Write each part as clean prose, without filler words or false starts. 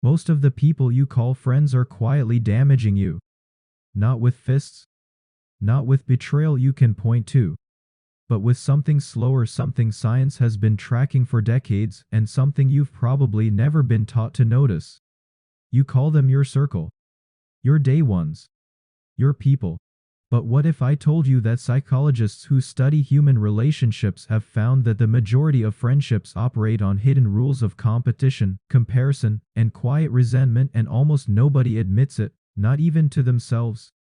Most of the people you call friends are quietly damaging you. Not with fists, not with betrayal you can point to, but with something slower, something science has been tracking for decades, and something you've probably never been taught to notice. You call them your circle, your day ones, your people. But what if I told you that psychologists who study human relationships have found that the majority of friendships operate on hidden rules of competition, comparison, and quiet resentment, and almost nobody admits it, not even to themselves?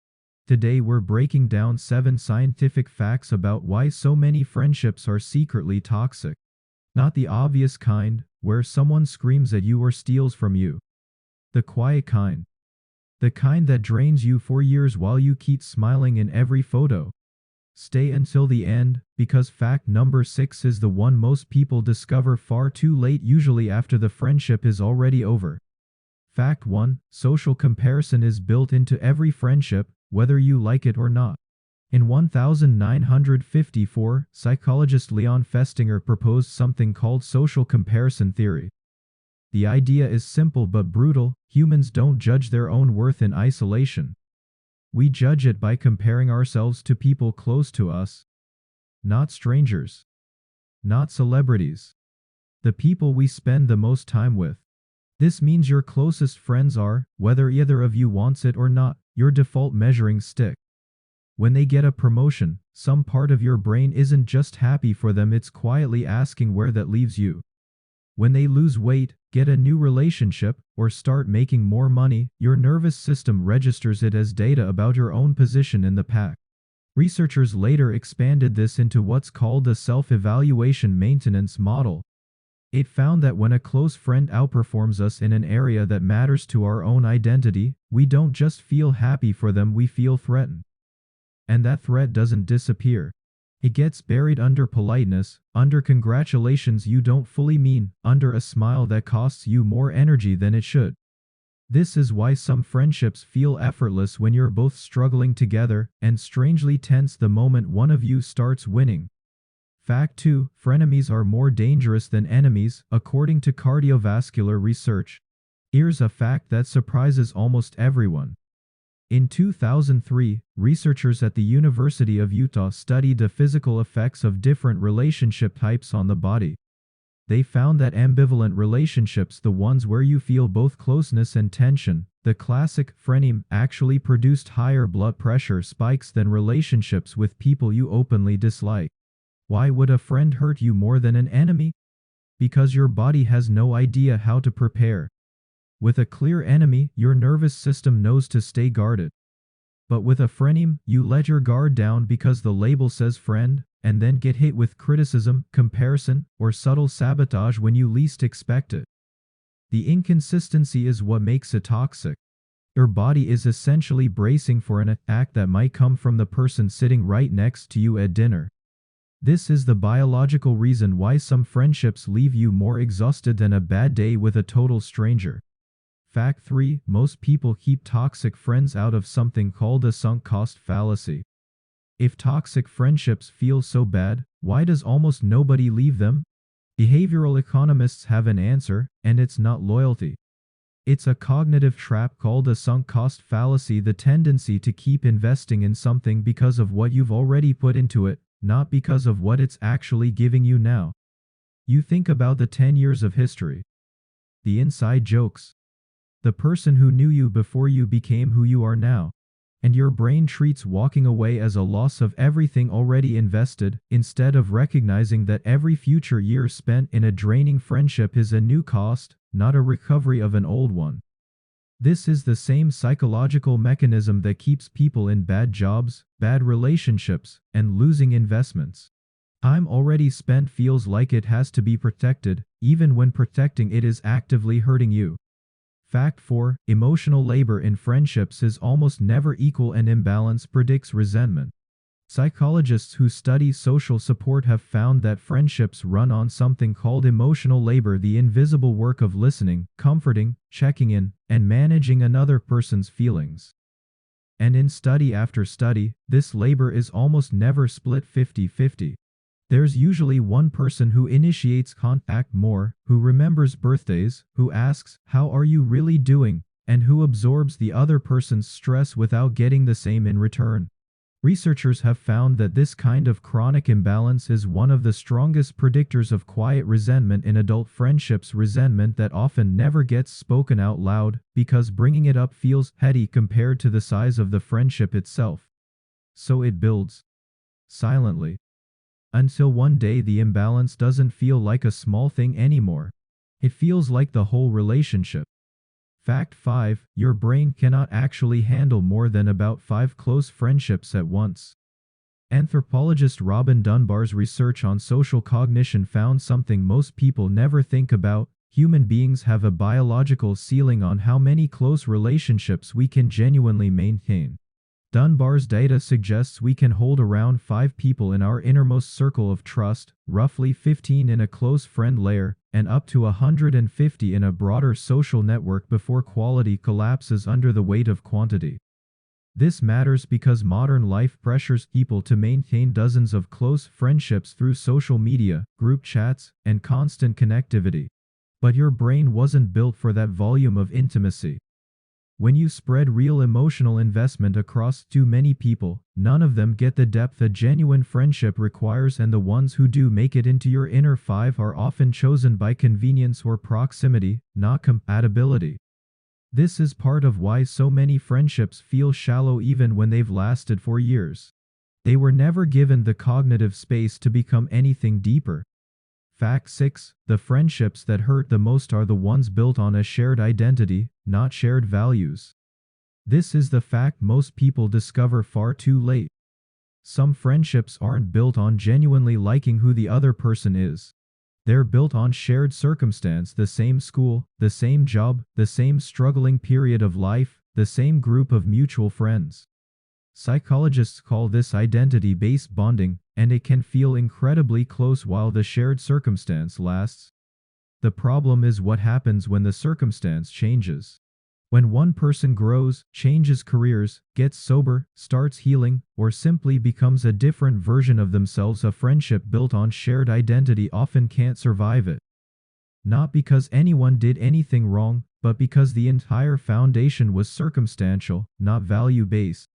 Today we're breaking down 7 scientific facts about why so many friendships are secretly toxic. Not the obvious kind, where someone screams at you or steals from you. The quiet kind. The kind that drains you for years while you keep smiling in every photo. Stay until the end, because fact number 6 is the one most people discover far too late, usually after the friendship is already over. Fact 1. Social comparison is built into every friendship, whether you like it or not. In 1954, psychologist Leon Festinger proposed something called social comparison theory. The idea is simple but brutal. Humans don't judge their own worth in isolation. We judge it by comparing ourselves to people close to us. Not strangers. Not celebrities. The people we spend the most time with. This means your closest friends are, whether either of you wants it or not, your default measuring stick. When they get a promotion, some part of your brain isn't just happy for them, it's quietly asking where that leaves you. When they lose weight, get a new relationship, or start making more money, your nervous system registers it as data about your own position in the pack. Researchers later expanded this into what's called the self-evaluation maintenance model. It found that when a close friend outperforms us in an area that matters to our own identity, we don't just feel happy for them, we feel threatened. And that threat doesn't disappear. It gets buried under politeness, under congratulations you don't fully mean, under a smile that costs you more energy than it should. This is why some friendships feel effortless when you're both struggling together, and strangely tense the moment one of you starts winning. Fact 2. Frenemies are more dangerous than enemies, according to cardiovascular research. Here's a fact that surprises almost everyone. In 2003, researchers at the University of Utah studied the physical effects of different relationship types on the body. They found that ambivalent relationships, the ones where you feel both closeness and tension, the classic frenemy, actually produced higher blood pressure spikes than relationships with people you openly dislike. Why would a friend hurt you more than an enemy? Because your body has no idea how to prepare. With a clear enemy, your nervous system knows to stay guarded. But with a frenemy, you let your guard down because the label says friend, and then get hit with criticism, comparison, or subtle sabotage when you least expect it. The inconsistency is what makes it toxic. Your body is essentially bracing for an attack that might come from the person sitting right next to you at dinner. This is the biological reason why some friendships leave you more exhausted than a bad day with a total stranger. Fact 3. Most people keep toxic friends out of something called a sunk cost fallacy. If toxic friendships feel so bad, why does almost nobody leave them? Behavioral economists have an answer, and it's not loyalty. It's a cognitive trap called a sunk cost fallacy, the tendency to keep investing in something because of what you've already put into it, not because of what it's actually giving you now. You think about the 10 years of history. The inside jokes. The person who knew you before you became who you are now. And your brain treats walking away as a loss of everything already invested, instead of recognizing that every future year spent in a draining friendship is a new cost, not a recovery of an old one. This is the same psychological mechanism that keeps people in bad jobs, bad relationships, and losing investments. Time already spent feels like it has to be protected, even when protecting it is actively hurting you. Fact 4. Emotional labor in friendships is almost never equal, and imbalance predicts resentment. Psychologists who study social support have found that friendships run on something called emotional labor, the invisible work of listening, comforting, checking in, and managing another person's feelings. And in study after study, this labor is almost never split 50-50. There's usually one person who initiates contact more, who remembers birthdays, who asks, "How are you really doing?" and who absorbs the other person's stress without getting the same in return. Researchers have found that this kind of chronic imbalance is one of the strongest predictors of quiet resentment in adult friendships, resentment that often never gets spoken out loud because bringing it up feels petty compared to the size of the friendship itself. So it builds silently until one day the imbalance doesn't feel like a small thing anymore. It feels like the whole relationship. Fact 5. Your brain cannot actually handle more than about 5 close friendships at once. Anthropologist Robin Dunbar's research on social cognition found something most people never think about. Human beings have a biological ceiling on how many close relationships we can genuinely maintain. Dunbar's data suggests we can hold around 5 people in our innermost circle of trust, roughly 15 in a close friend layer, and up to 150 in a broader social network before quality collapses under the weight of quantity. This matters because modern life pressures people to maintain dozens of close friendships through social media, group chats, and constant connectivity. But your brain wasn't built for that volume of intimacy. When you spread real emotional investment across too many people, none of them get the depth a genuine friendship requires, and the ones who do make it into your inner 5 are often chosen by convenience or proximity, not compatibility. This is part of why so many friendships feel shallow even when they've lasted for years. They were never given the cognitive space to become anything deeper. Fact 6. The friendships that hurt the most are the ones built on a shared identity, not shared values. This is the fact most people discover far too late. Some friendships aren't built on genuinely liking who the other person is. They're built on shared circumstance, the same school, the same job, the same struggling period of life, the same group of mutual friends. Psychologists call this identity-based bonding, and it can feel incredibly close while the shared circumstance lasts. The problem is what happens when the circumstance changes. When one person grows, changes careers, gets sober, starts healing, or simply becomes a different version of themselves, a friendship built on shared identity often can't survive it. Not because anyone did anything wrong, but because the entire foundation was circumstantial, not value-based.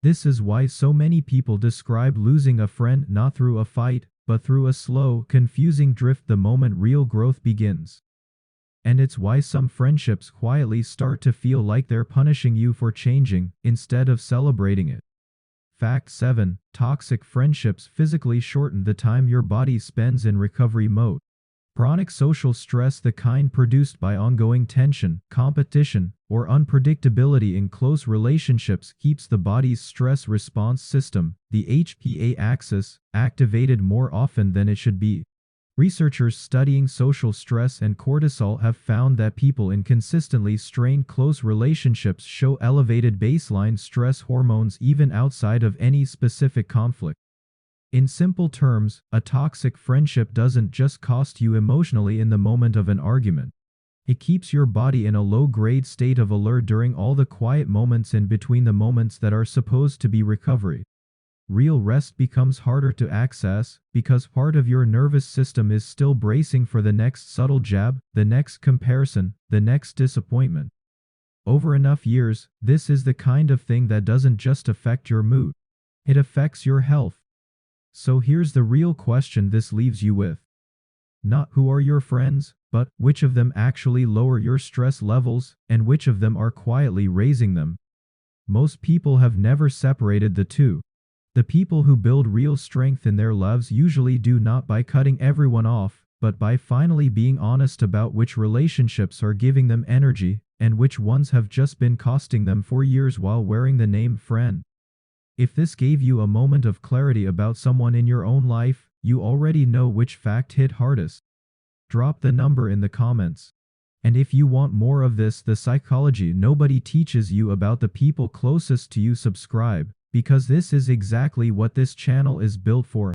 This is why so many people describe losing a friend not through a fight, but through a slow, confusing drift the moment real growth begins. And it's why some friendships quietly start to feel like they're punishing you for changing, instead of celebrating it. Fact 7. Toxic friendships physically shorten the time your body spends in recovery mode. Chronic social stress, the kind produced by ongoing tension, competition, or unpredictability in close relationships, keeps the body's stress response system, the HPA axis, activated more often than it should be. Researchers studying social stress and cortisol have found that people in consistently strained close relationships show elevated baseline stress hormones even outside of any specific conflict. In simple terms, a toxic friendship doesn't just cost you emotionally in the moment of an argument. It keeps your body in a low-grade state of alert during all the quiet moments in between, the moments that are supposed to be recovery. Real rest becomes harder to access because part of your nervous system is still bracing for the next subtle jab, the next comparison, the next disappointment. Over enough years, this is the kind of thing that doesn't just affect your mood. It affects your health. So here's the real question this leaves you with. Not who are your friends, but which of them actually lower your stress levels, and which of them are quietly raising them. Most people have never separated the two. The people who build real strength in their lives usually do not by cutting everyone off, but by finally being honest about which relationships are giving them energy, and which ones have just been costing them for years while wearing the name friend. If this gave you a moment of clarity about someone in your own life, you already know which fact hit hardest. Drop the number in the comments. And if you want more of this, the psychology nobody teaches you about the people closest to you, subscribe, because this is exactly what this channel is built for.